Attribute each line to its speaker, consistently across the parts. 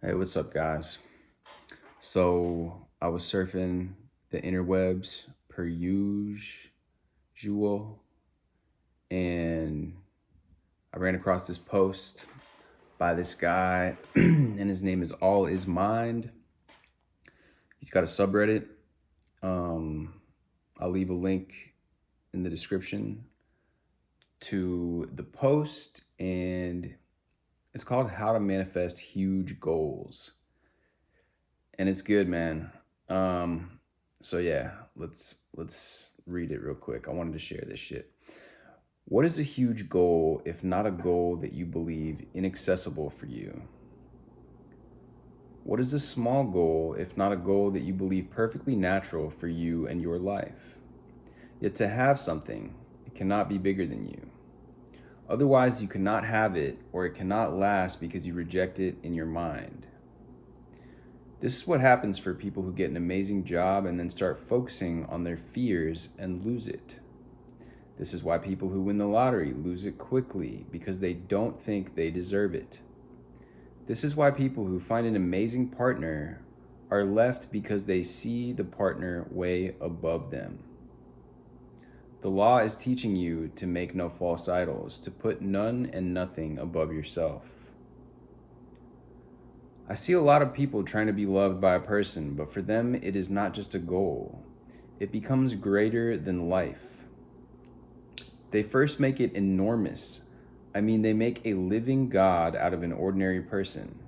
Speaker 1: Hey, what's up, guys? So I was surfing the interwebs per usual, and I ran across this post by this guy, and his name is All Is Mind. He's got a subreddit. Um, I'll leave a link in the description to the post, and it's called How to Manifest Huge Goals. And it's good, man. So yeah, let's read it real quick. I wanted to share this shit. What is a huge goal if not a goal that you believe inaccessible for you? What is a small goal if not a goal that you believe perfectly natural for you and your life? Yet to have something, it cannot be bigger than you. Otherwise, you cannot have it, or it cannot last because you reject it in your mind. This is what happens for people who get an amazing job and then start focusing on their fears and lose it. This is why people who win the lottery lose it quickly because they don't think they deserve it. This is why people who find an amazing partner are left because they see the partner way above them. The law is teaching you to make no false idols, to put none and nothing above yourself. I see a lot of people trying to be loved by a person, but for them, it is not just a goal. It becomes greater than life. They first make it enormous. I mean, they make a living God out of an ordinary person.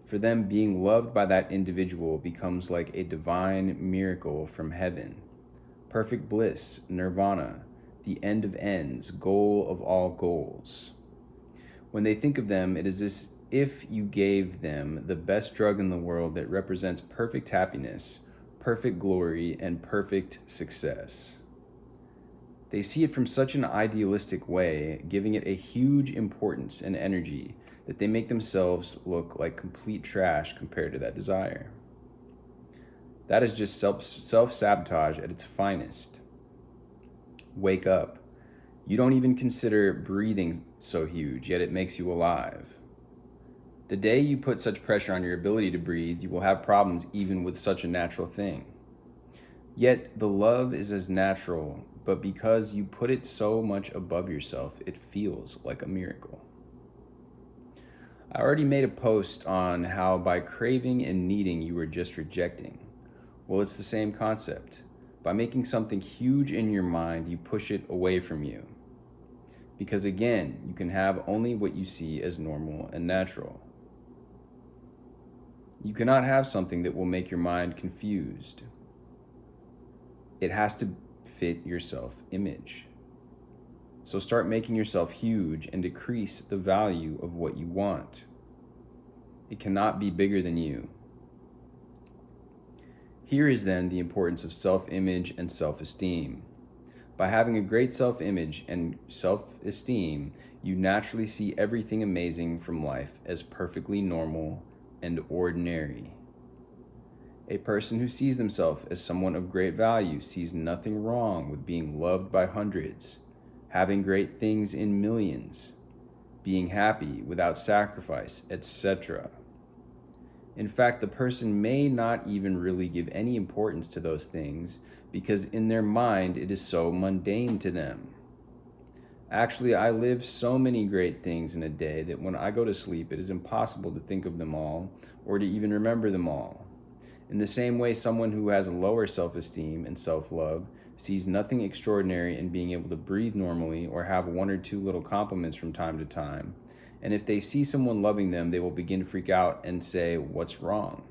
Speaker 1: For them, being loved by that individual becomes like a divine miracle from heaven. Perfect bliss, nirvana, the end of ends, goal of all goals. When they think of them, it is as if you gave them the best drug in the world that represents perfect happiness, perfect glory, and perfect success. They see it from such an idealistic way, giving it a huge importance and energy that they make themselves look like complete trash compared to that desire. That is just self-sabotage at its finest. Wake up. You don't even consider breathing so huge, yet it makes you alive. The day you put such pressure on your ability to breathe, you will have problems even with such a natural thing. Yet the love is as natural, but because you put it so much above yourself, it feels like a miracle. I already made a post on how by craving and needing you were just rejecting. Well, it's the same concept. By making something huge in your mind, you push it away from you. Because again, you can have only what you see as normal and natural. You cannot have something that will make your mind confused. It has to fit your self-image. So start making yourself huge and decrease the value of what you want. It cannot be bigger than you. Here is then the importance of self-image and self-esteem. By having a great self-image and self-esteem, you naturally see everything amazing from life as perfectly normal and ordinary. A person who sees themselves as someone of great value sees nothing wrong with being loved by hundreds, having great things in millions, being happy without sacrifice, etc. In fact, the person may not even really give any importance to those things because in their mind it is so mundane to them. Actually, I live so many great things in a day that when I go to sleep, it is impossible to think of them all or to even remember them all. In the same way, someone who has a lower self-esteem and self-love sees nothing extraordinary in being able to breathe normally or have one or two little compliments from time to time. And if they see someone loving them, they will begin to freak out and say, "What's wrong?"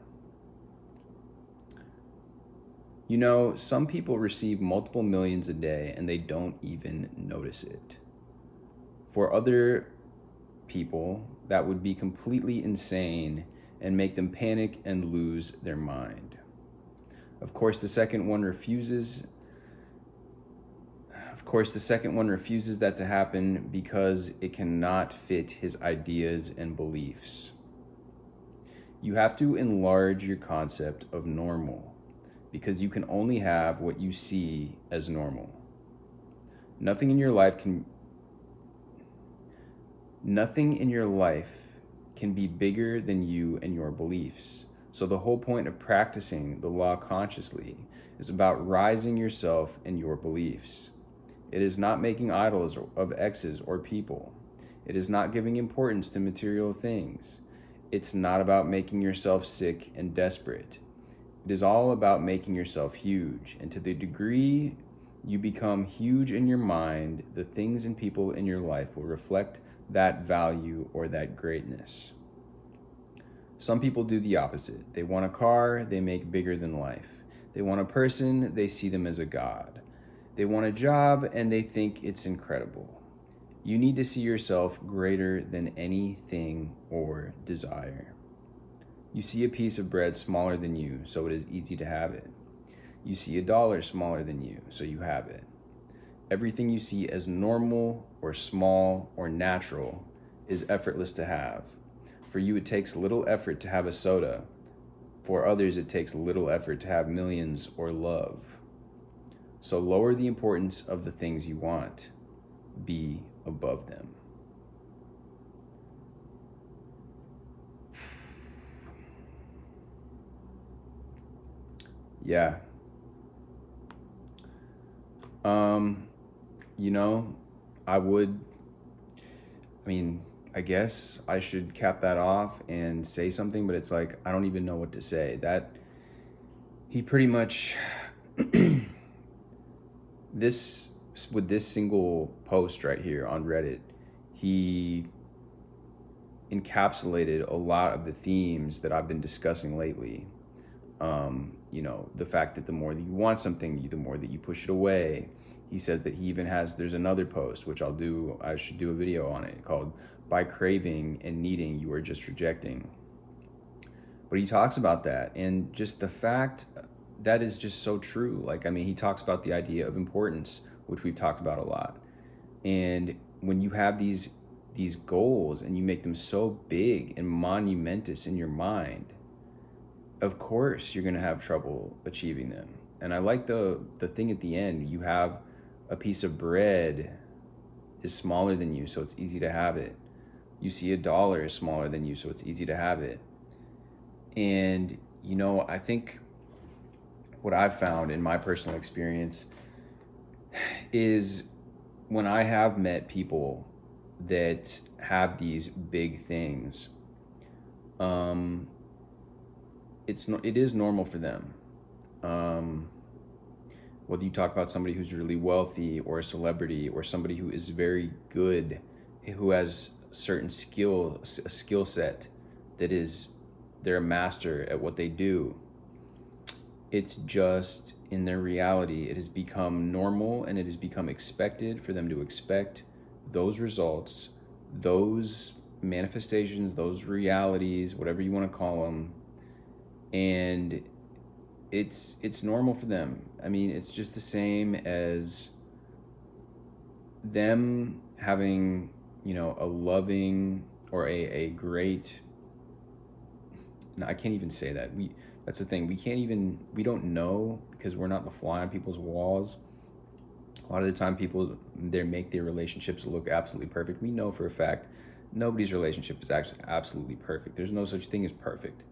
Speaker 1: You know, some people receive multiple millions a day and they don't even notice it. For other people, that would be completely insane and make them panic and lose their mind. Of course, the second one refuses that to happen because it cannot fit his ideas and beliefs. You have to enlarge your concept of normal because you can only have what you see as normal. Nothing in your life can can be bigger than you and your beliefs. So the whole point of practicing the law consciously is about rising yourself and your beliefs. It is not making idols of exes or people. It is not giving importance to material things. It's not about making yourself sick and desperate. It is all about making yourself huge. And to the degree you become huge in your mind, the things and people in your life will reflect that value or that greatness. Some people do the opposite. They want a car, they make bigger than life. They want a person, they see them as a god. They want a job, and they think it's incredible. You need to see yourself greater than anything or desire. You see a piece of bread smaller than you, so it is easy to have it. You see $1 smaller than you, so you have it. Everything you see as normal or small or natural is effortless to have. For you, it takes little effort to have a soda. For others, it takes little effort to have millions or love. So lower the importance of the things you want. Be above them. Yeah. I guess I should cap that off and say something, but it's like, I don't even know what to say. That he pretty much, with this single post right here on Reddit, he encapsulated a lot of the themes that I've been discussing lately. The fact that the more that you want something, the more that you push it away. He says that he even there's another post, which I should do a video on it, called By Craving and Needing, You Are Just Rejecting. But he talks about that, and just the fact that is just so true. He talks about the idea of importance, which we've talked about a lot. And when you have these goals and you make them so big and monumentous in your mind, of course you're going to have trouble achieving them. And I like the thing at the end. You have a piece of bread is smaller than you, so it's easy to have it. You see $1 is smaller than you, so it's easy to have it. And I think what I've found in my personal experience is when I have met people that have these big things, it is normal for them. Whether you talk about somebody who's really wealthy or a celebrity or somebody who is very good, who has a certain skill set that is, they're a master at what they do. It's just in their reality, it has become normal and it has become expected for them to expect those results, those manifestations, those realities, whatever you want to call them. And it's normal for them. It's just the same as them having, a loving or a great, no, I can't even say that. That's the thing. We don't know because we're not the fly on people's walls. A lot of the time people, they make their relationships look absolutely perfect. We know for a fact nobody's relationship is actually absolutely perfect. There's no such thing as perfect.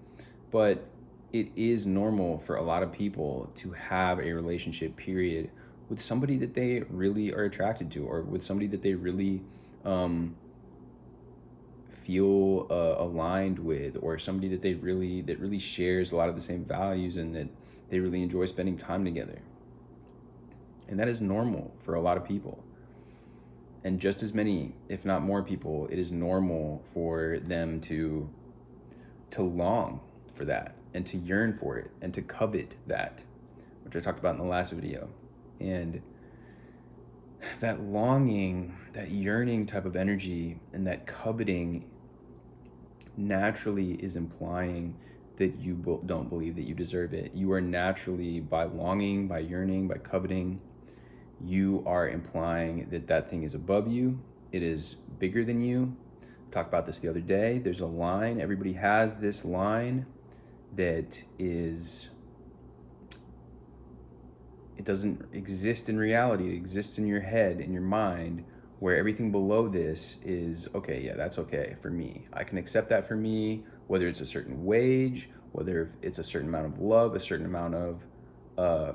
Speaker 1: But it is normal for a lot of people to have a relationship, period, with somebody that they really are attracted to, or with somebody that they really feel aligned with, or somebody that really shares a lot of the same values and that they really enjoy spending time together. And that is normal for a lot of people. And just as many, if not more people, it is normal for them to long for that and to yearn for it and to covet that, which I talked about in the last video. And that longing, that yearning type of energy and that coveting naturally is implying that you don't believe that you deserve it. You are naturally, by longing, by yearning, by coveting, you are implying that that thing is above you. It is bigger than you. Talked about this the other day. There's a line. Everybody has this line that is, it doesn't exist in reality. It exists in your head, in your mind, where everything below this is, okay, yeah, that's okay for me. I can accept that for me, whether it's a certain wage, whether it's a certain amount of love, a certain amount of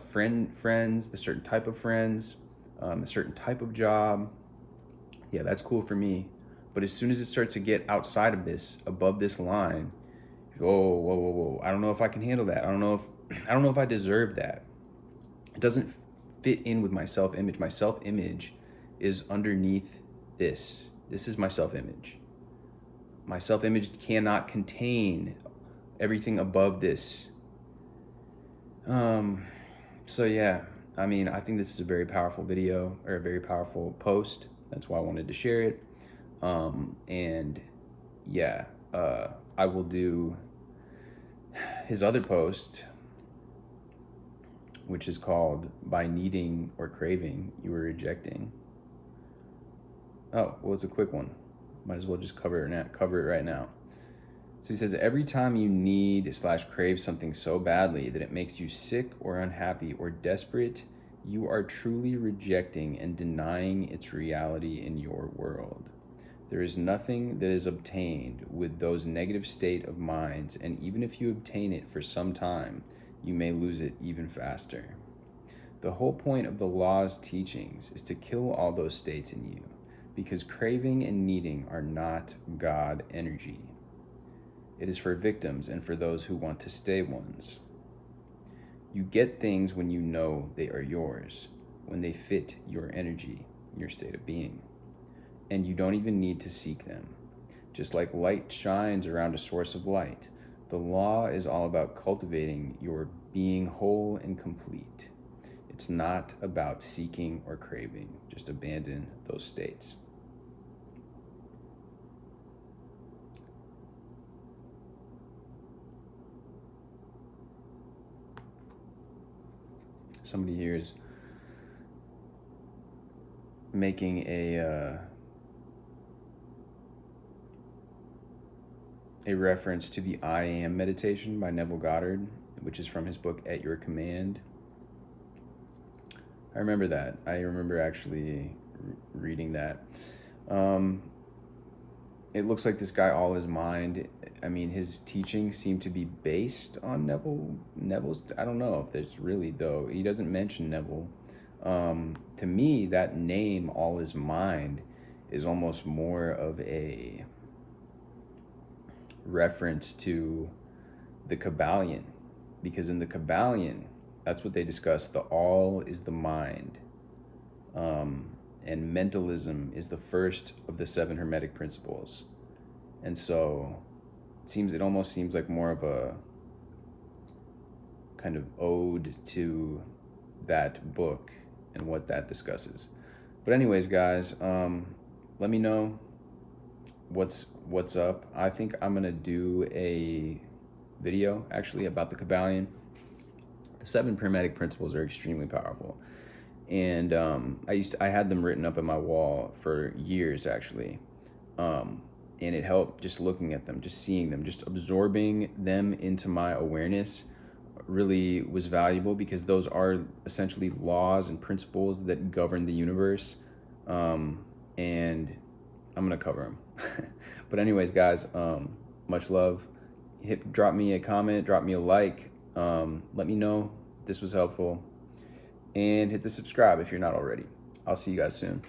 Speaker 1: friends, a certain type of friends, a certain type of job. Yeah, that's cool for me. But as soon as it starts to get outside of this, above this line, you go, whoa. I don't know if I can handle that. I don't know if I deserve that. It doesn't fit in with my self-image. My self-image is underneath this. This is my self-image. My self-image cannot contain everything above this. So yeah, I mean, I think this is a very powerful video, or a very powerful post. That's why I wanted to share it. And yeah, I will do his other post, which is called "By Needing or Craving, You Are Rejecting." Oh, well, it's a quick one. Might as well just cover it right now. So he says, every time you need/crave something so badly that it makes you sick or unhappy or desperate, you are truly rejecting and denying its reality in your world. There is nothing that is obtained with those negative state of minds, and even if you obtain it for some time, you may lose it even faster. The whole point of the law's teachings is to kill all those states in you, because craving and needing are not God energy. It is for victims and for those who want to stay ones. You get things when you know they are yours, when they fit your energy, your state of being. And you don't even need to seek them. Just like light shines around a source of light, the law is all about cultivating your being whole and complete. It's not about seeking or craving. Just abandon those states. Somebody here is making a reference to the I Am meditation by Neville Goddard, which is from his book At Your Command. I remember that. I remember actually reading that. It looks like this guy, all his mind, I mean, his teachings seem to be based on Neville's. I don't know if there's really, though. He doesn't mention Neville. To me, that name, all his mind, is almost more of a reference to the Kabbalion, because in the Kabbalion, that's what they discuss. The all is the mind, and mentalism is the first of the 7 Hermetic principles. And so it almost seems like more of a kind of ode to that book and what that discusses. But anyways, guys, let me know what's up. I think I'm gonna do a video actually about the Kabbalion. The 7 Hermetic principles are extremely powerful, and I had them written up on my wall for years actually, and it helped just looking at them, just seeing them, just absorbing them into my awareness really was valuable, because those are essentially laws and principles that govern the universe, and I'm gonna cover them. But anyways, guys, much love. Drop me a comment, drop me a like. Let me know if this was helpful, and hit the subscribe if you're not already. I'll see you guys soon.